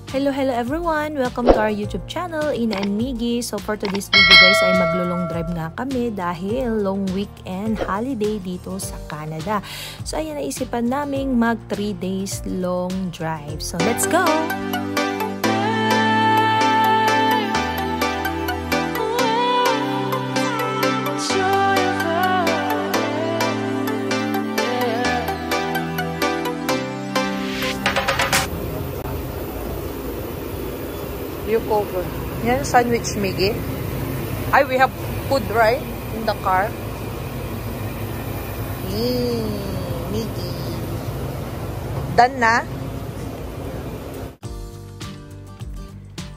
Hello everyone! Welcome to our YouTube channel, Ina and Miggy. So for today's video guys ay maglo-long drive nga kami dahil long weekend holiday dito sa Canada. So ayan, naisipan naming mag 3 days long drive. So let's go! You cover. Yan, sandwich, Miggy. Ay, we have food, right? In the car. Miggy. Done na?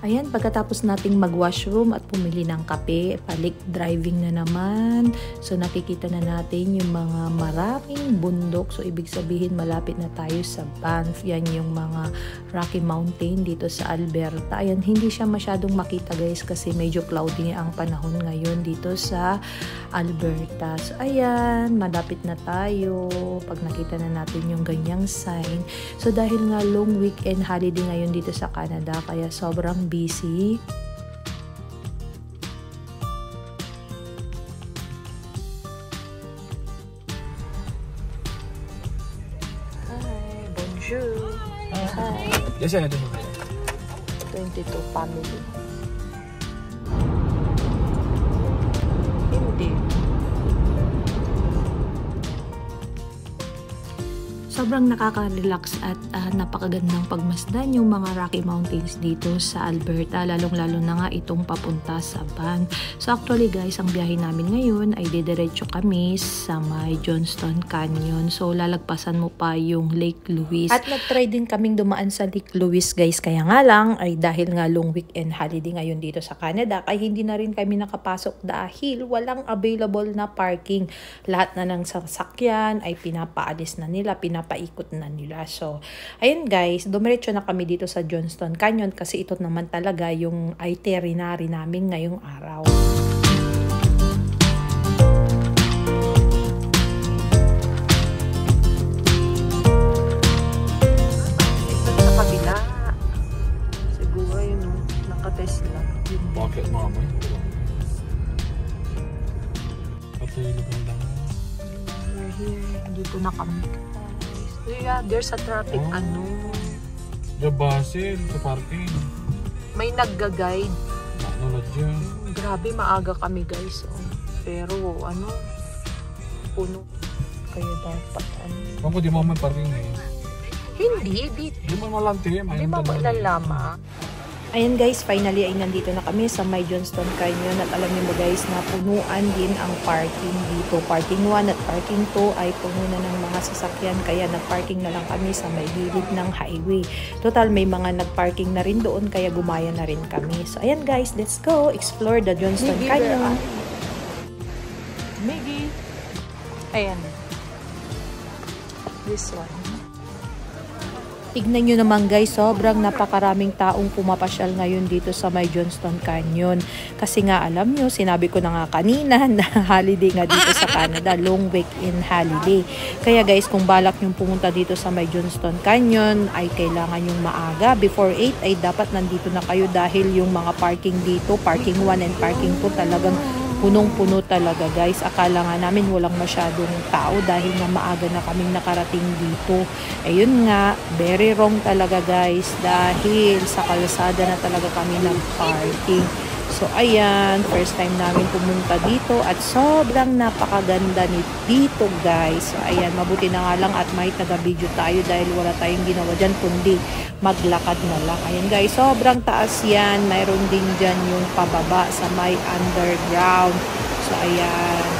Ayan, pagkatapos nating mag-washroom at pumili ng kape, balik driving na naman. So, nakikita na natin yung mga maraming bundok. So, ibig sabihin, malapit na tayo sa Banff. Yan yung mga Rocky Mountain dito sa Alberta. Ayan, hindi siya masyadong makita guys kasi medyo cloudy ang panahon ngayon dito sa Alberta. So, ayan, malapit na tayo. Pag nakita na natin yung ganyang sign. So, dahil nga long weekend holiday ngayon dito sa Canada, kaya sobrang busy. Hi, bonjour. Hi. Yes, I do. 22 family. Hindi. Sobrang nakaka-relax at napakagandang pagmasdan yung mga Rocky Mountains dito sa Alberta, lalong-lalo na nga itong papunta sa Banff. So actually guys, ang biyahe namin ngayon ay didiretso kami sa may Johnston Canyon. So lalagpasan mo pa yung Lake Louise. At nag-try din kaming dumaan sa Lake Louise guys, kaya nga lang ay dahil nga long weekend holiday ngayon dito sa Canada, ay hindi na rin kami nakapasok dahil walang available na parking. Lahat na ng sasakyan ay pinapaalis na nila, paikot na nila. So, ayun guys, dumiretso na kami dito sa Johnston Canyon kasi ito naman talaga yung itinerary namin ngayong araw. Sa kabila. Siguro yun, naka-Tesla. Bakit mama? We're here. Dito na kami. Yeah, there's a traffic The basil sa parking. May nagga-guide. Dyan. Grabe, maaga kami guys. Pero puno. Kaya dapat Di mo may parking eh. Hindi, dito. Di mo malante. Di mo lama. Ayan guys, finally ay nandito na kami sa may Johnston Canyon at alam niyo ba guys na punuan din ang parking dito. Parking 1 at parking 2 ay puno na ng mga sasakyan kaya nagparking na lang kami sa may gilid ng highway. Total may mga nagparking na rin doon kaya gumaya na rin kami. So ayan guys, let's go explore the Johnston Canyon. Miggy. Ayan. This one. Tignan nyo naman guys, sobrang napakaraming taong pumapasyal ngayon dito sa may Johnston Canyon. Kasi nga alam nyo, sinabi ko na nga kanina na holiday nga dito sa Canada, long weekend holiday. Kaya guys, kung balak nyo pumunta dito sa may Johnston Canyon, ay kailangan yung maaga. Before 8 ay dapat nandito na kayo dahil yung mga parking dito, parking 1 and parking 2 talagang punong-puno talaga guys. Akala nga namin walang masyadong tao dahil nga maaga na kaming nakarating dito. Ayun nga, very wrong talaga guys dahil sa kalsada na talaga kami nag-parking. So ayan, first time namin pumunta dito at sobrang napakaganda dito guys. So ayan, mabuti na nga lang at may taga-video tayo dahil wala tayong ginawa dyan kundi maglakad na lang. Ayan guys, sobrang taas yan. Mayroon din dyan yung pababa sa may underground. So ayan,